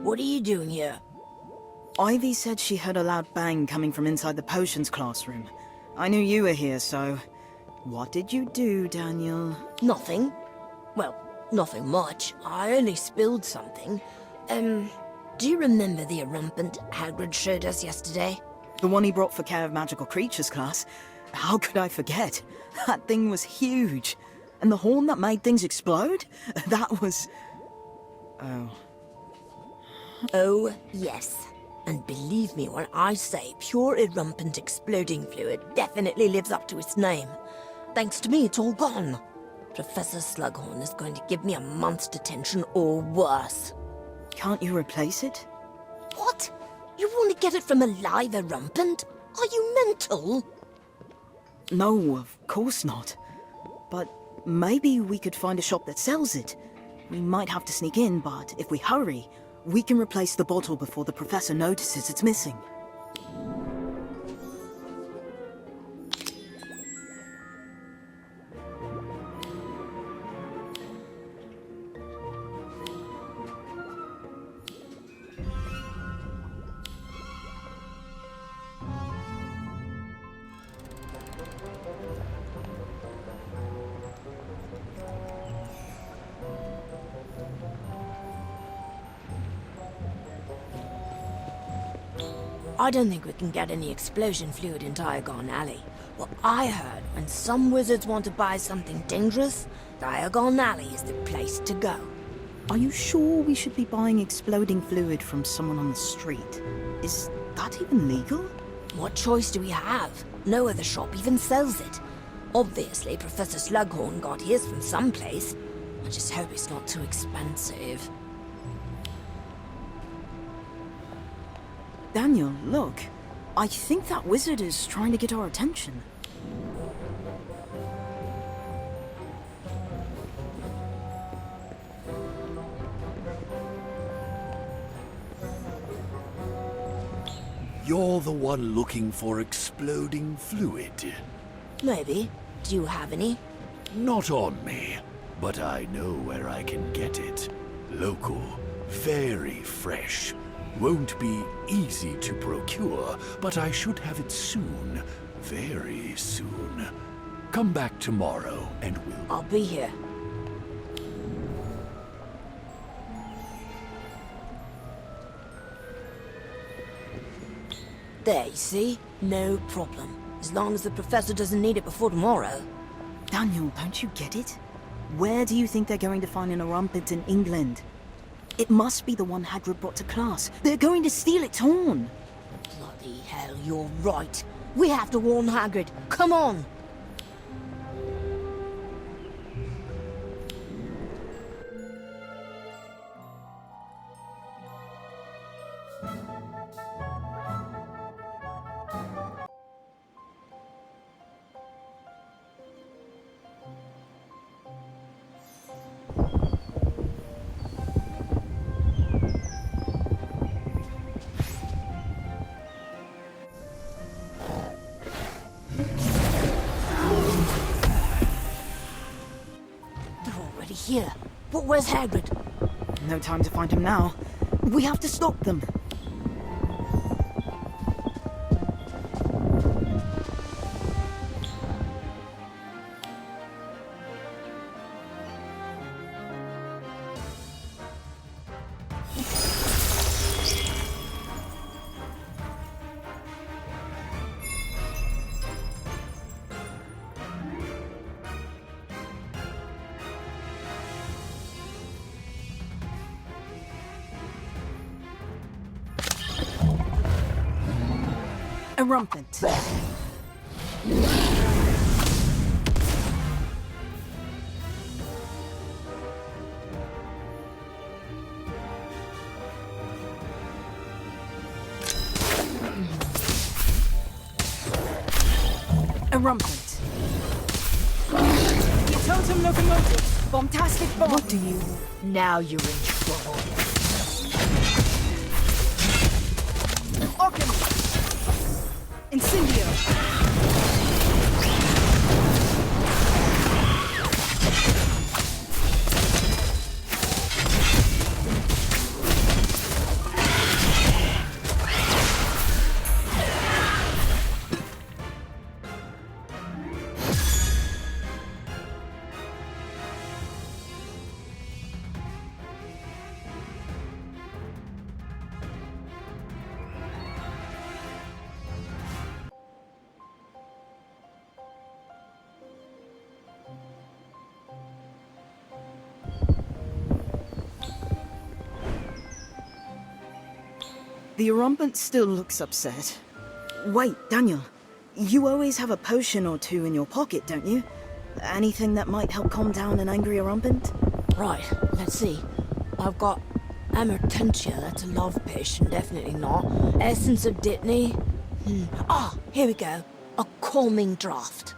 What are you doing here? Ivy said she heard a loud bang coming from inside the potions classroom. I knew you were here, so... What did you do, Daniel? Nothing. Well, nothing much. I only spilled something. Do you remember the erumpent Hagrid showed us yesterday? The one he brought for Care of Magical Creatures class? How could I forget? That thing was huge. And the horn that made things explode? That was... Oh. Oh, yes. And believe me when I say pure erumpent exploding fluid definitely lives up to its name. Thanks to me, it's all gone. Professor Slughorn is going to give me a month's detention or worse. Can't you replace it? What? You want to get it from a live erumpent? Are you mental? No, of course not. But maybe we could find a shop that sells it. We might have to sneak in, but if we hurry, we can replace the bottle before the professor notices it's missing. I don't think we can get any explosion fluid in Diagon Alley. Well, I heard when some wizards want to buy something dangerous, Diagon Alley is the place to go. Are you sure we should be buying exploding fluid from someone on the street? Is that even legal? What choice do we have? No other shop even sells it. Obviously, Professor Slughorn got his from someplace. I just hope it's not too expensive. Daniel, look. I think that wizard is trying to get our attention. You're the one looking for exploding fluid. Maybe. Do you have any? Not on me, but I know where I can get it. Local, very fresh. Won't be easy to procure, but I should have it soon. Very soon. Come back tomorrow and we'll... I'll be here. There, you see? No problem. As long as the professor doesn't need it before tomorrow. Daniel, don't you get it? Where do you think they're going to find an erumpent in England? It must be the one Hagrid brought to class. They're going to steal its horn. Bloody hell, you're right. We have to warn Hagrid. Come on! Here. But where's Hagrid? No time to find him now. We have to stop them. Erumpent. Erumpent. Your totem locomotive. Bombastic bomb. What do you... Now you're in trouble. Occam. Incendio! The Erumpent still looks upset. Wait, Daniel. You always have a potion or two in your pocket, don't you? Anything that might help calm down an angry Erumpent? Right, let's see. I've got Amertentia, that's a love potion, definitely not. Essence of Dittany. Here we go. A calming draught.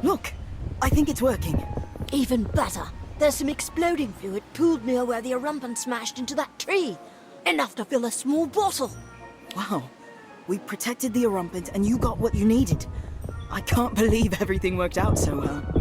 Look! I think it's working. Even better. There's some exploding fluid pooled near where the Erumpent smashed into that tree. Enough to fill a small bottle. Wow. We protected the Erumpent and you got what you needed. I can't believe everything worked out so well.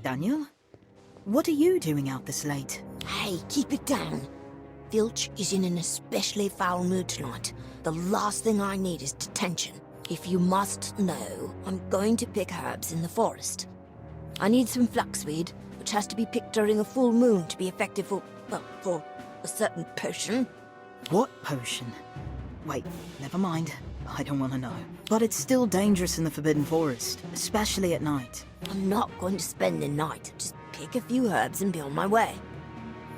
Daniel? What are you doing out this late? Hey, keep it down. Filch is in an especially foul mood tonight. The last thing I need is detention. If you must know, I'm going to pick herbs in the forest. I need some flaxweed, which has to be picked during a full moon to be effective for, well, for a certain potion. What potion? Wait, never mind. I don't want to know. But it's still dangerous in the Forbidden Forest, especially at night. I'm not going to spend the night. Just pick a few herbs and be on my way.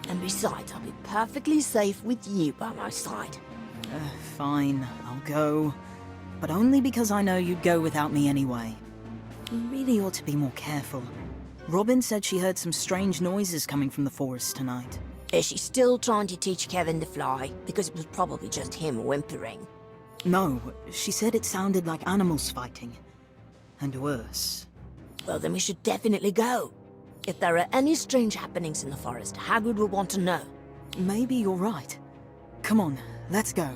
And besides, I'll be perfectly safe with you by my side. Fine, I'll go. But only because I know you'd go without me anyway. You really ought to be more careful. Robin said she heard some strange noises coming from the forest tonight. Is she still trying to teach Kevin to fly? Because it was probably just him whimpering. No, she said it sounded like animals fighting. And worse. Well, then we should definitely go. If there are any strange happenings in the forest, Hagrid will want to know. Maybe you're right. Come on, let's go.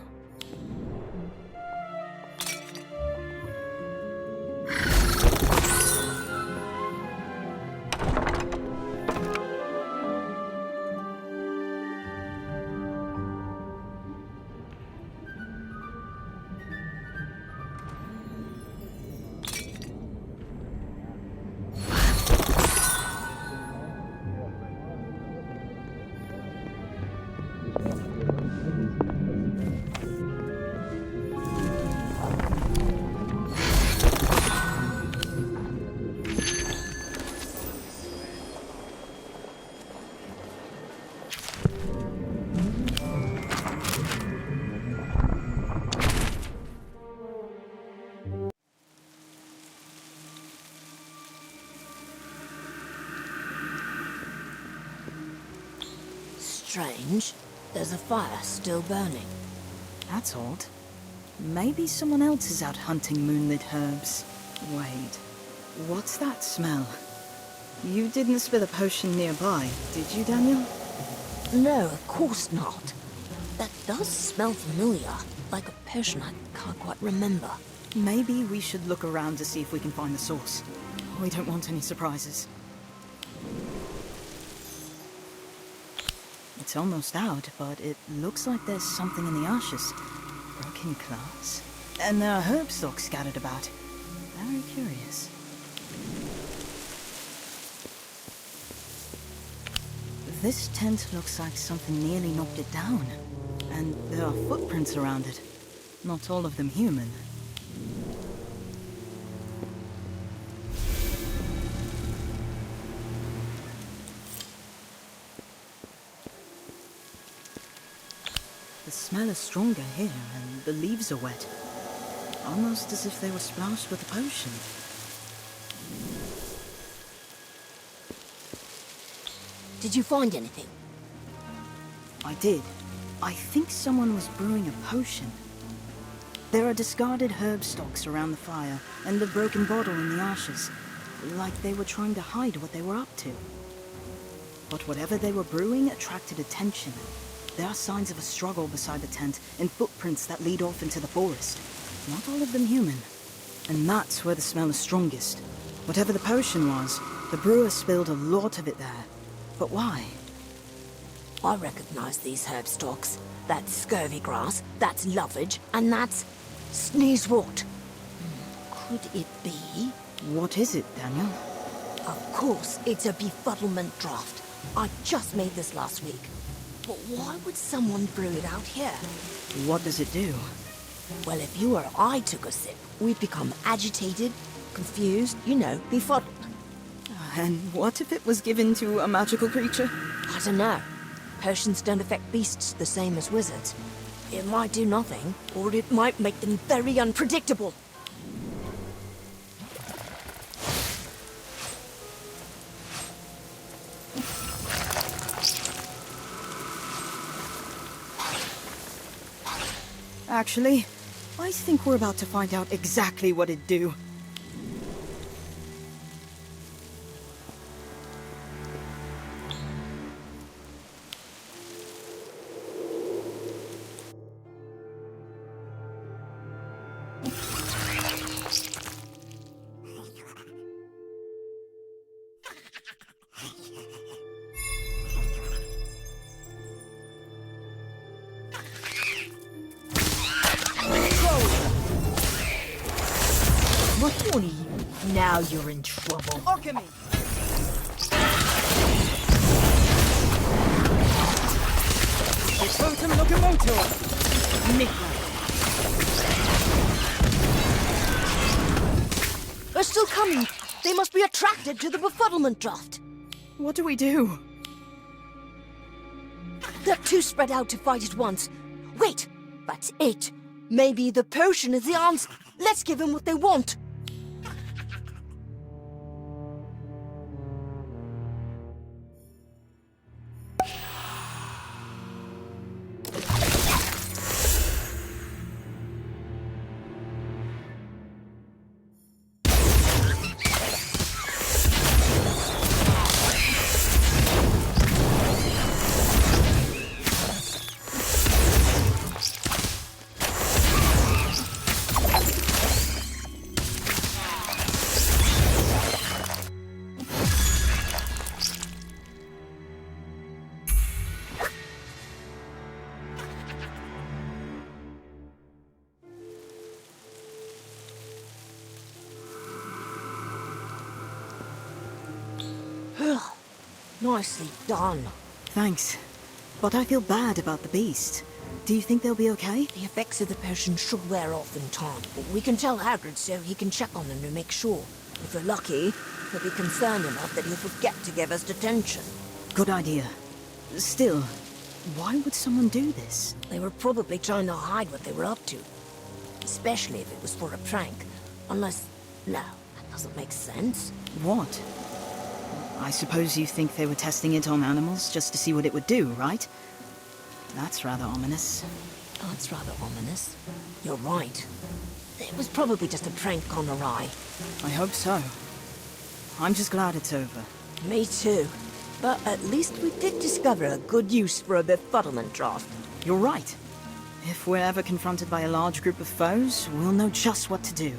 Strange. There's a fire still burning. That's odd. Maybe someone else is out hunting moonlit herbs. Wait, what's that smell? You didn't spill a potion nearby, did you, Daniel? No, of course not. That does smell familiar. like a potion I can't quite remember. Maybe we should look around to see if we can find the source. We don't want any surprises. It's almost out, but it looks like there's something in the ashes. Broken glass. And there are herb stalks scattered about. Very curious. This tent looks like something nearly knocked it down. And there are footprints around it. Not all of them human. The smell is stronger here, and the leaves are wet. Almost as if they were splashed with a potion. Did you find anything? I did. I think someone was brewing a potion. There are discarded herb stalks around the fire, and a broken bottle in the ashes. Like they were trying to hide what they were up to. But whatever they were brewing attracted attention. There are signs of a struggle beside the tent, and footprints that lead off into the forest. Not all of them human. And that's where the smell is strongest. Whatever the potion was, the brewer spilled a lot of it there. But why? I recognize these herb stalks. That's scurvy grass, that's lovage, and that's sneezewort. Could it be? What is it, Daniel? Of course, it's a befuddlement draft. I just made this last week. But why would someone brew it out here? What does it do? Well, if you or I took a sip, we'd become agitated, confused, befuddled. And what if it was given to a magical creature? I don't know. Potions don't affect beasts the same as wizards. It might do nothing, or it might make them very unpredictable. Actually, I think we're about to find out exactly what it'd do. What are you? Now you're in trouble. Alchemy! Totem Locomotor! They're still coming. They must be attracted to the befuddlement draft. What do we do? They're too spread out to fight at once. Wait, that's it. Maybe the potion is the answer. Let's give them what they want. Nicely done. Thanks. But I feel bad about the beast. Do you think they'll be okay? The effects of the potion should wear off in time. We can tell Hagrid so he can check on them to make sure. If we're lucky, he'll be concerned enough that he'll forget to give us detention. Good idea. Still, why would someone do this? They were probably trying to hide what they were up to. Especially if it was for a prank. Unless... no, that doesn't make sense. What? I suppose you think they were testing it on animals just to see what it would do, right? That's rather ominous. That's rather ominous. You're right. It was probably just a prank gone awry. I hope so. I'm just glad it's over. Me too. But at least we did discover a good use for a befuddlement draft. You're right. If we're ever confronted by a large group of foes, we'll know just what to do.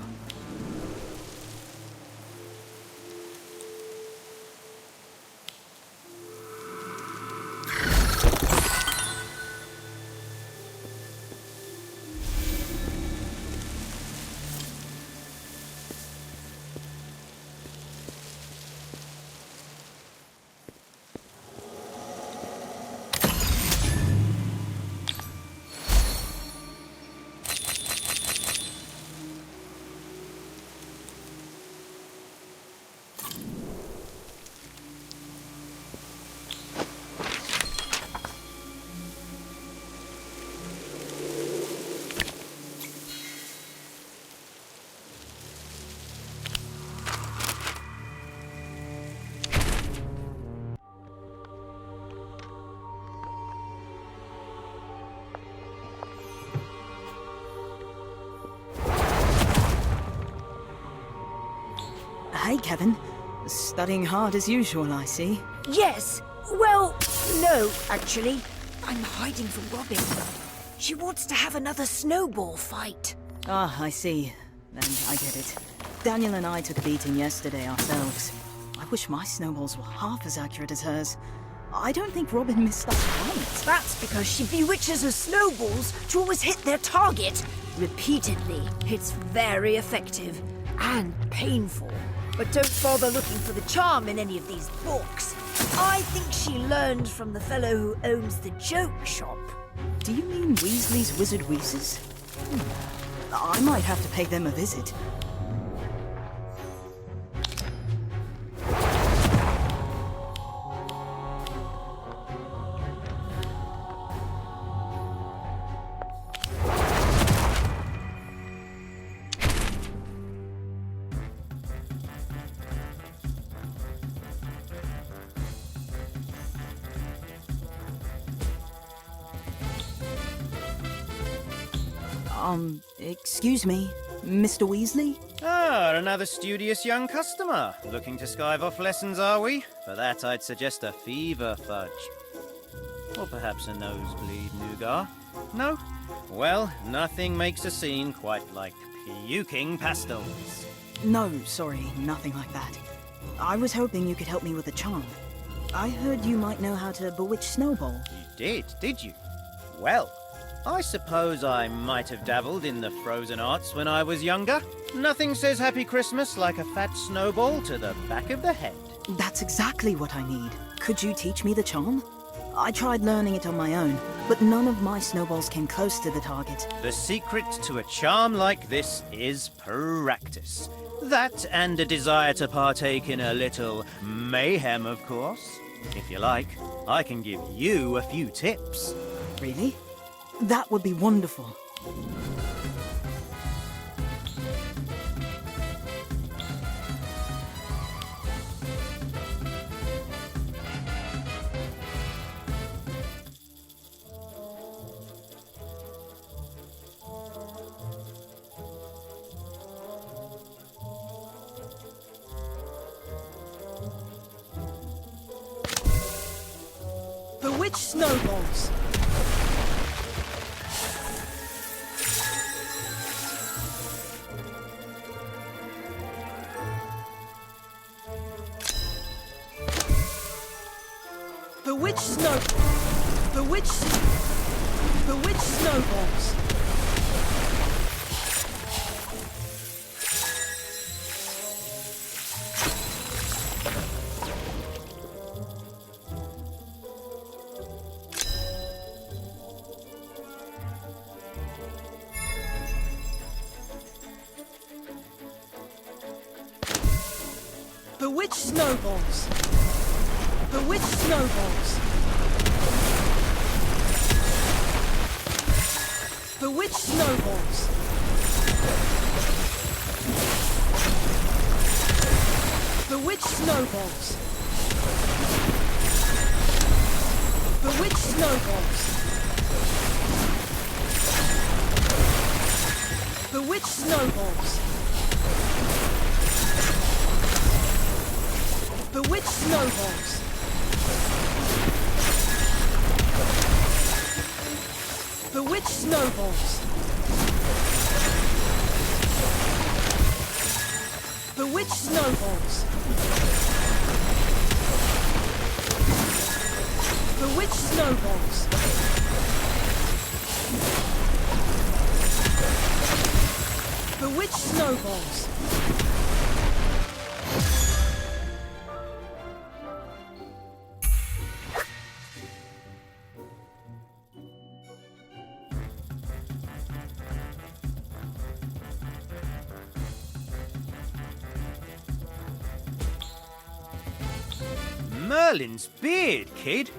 Hey, Kevin. Studying hard as usual, I see. Yes. Well, no, actually. I'm hiding from Robin. She wants to have another snowball fight. Ah, I see. Then I get it. Daniel and I took a beating yesterday ourselves. I wish my snowballs were half as accurate as hers. I don't think Robin missed us once. That's because she bewitches her snowballs to always hit their target repeatedly. It's very effective and painful. But don't bother looking for the charm in any of these books. I think she learned from the fellow who owns the joke shop. Do you mean Weasley's Wizard Wheezes? I might have to pay them a visit. Excuse me, Mr. Weasley? Ah, another studious young customer. Looking to skive off lessons, are we? For that, I'd suggest a fever fudge. Or perhaps a nosebleed nougat. No? Well, nothing makes a scene quite like puking pastels. No, sorry, nothing like that. I was hoping you could help me with a charm. I heard you might know how to bewitch Snowball. You did you? Well, I suppose I might have dabbled in the frozen arts when I was younger. Nothing says Happy Christmas like a fat snowball to the back of the head. That's exactly what I need. Could you teach me the charm? I tried learning it on my own, but none of my snowballs came close to the target. The secret to a charm like this is practice. That and a desire to partake in a little mayhem, of course. If you like, I can give you a few tips. Really? That would be wonderful. Bewitch snowballs! Bewitch snow... Bewitch snowballs! Bewitch snowballs! Bewitch snowballs! Bewitch snowballs! Bewitch snowballs! Bewitch snowballs! Bewitch snowballs! Bewitch snowballs! Bewitched snowballs. Bewitched snowballs. Bewitched snowballs. Bewitched snowballs. Merlin's beard, kid.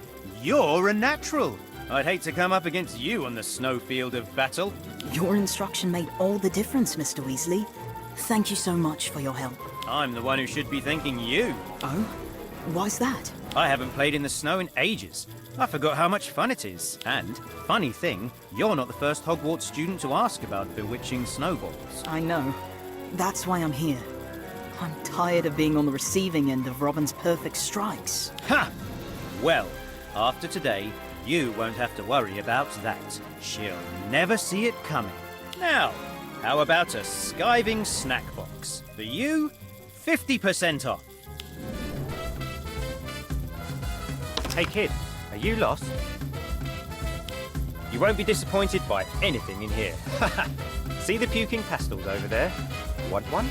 You're a natural. I'd hate to come up against you on the snowfield of battle. Your instruction made all the difference, Mr. Weasley. Thank you so much for your help. I'm the one who should be thanking you. Oh? Why's that? I haven't played in the snow in ages. I forgot how much fun it is. And, funny thing, you're not the first Hogwarts student to ask about bewitching snowballs. I know. That's why I'm here. I'm tired of being on the receiving end of Robin's perfect strikes. Ha! Well, after today, you won't have to worry about that. She'll never see it coming. Now, how about a skiving snack box? For you, 50% off. Hey kid, are you lost? You won't be disappointed by anything in here. See the puking pastels over there? Want one?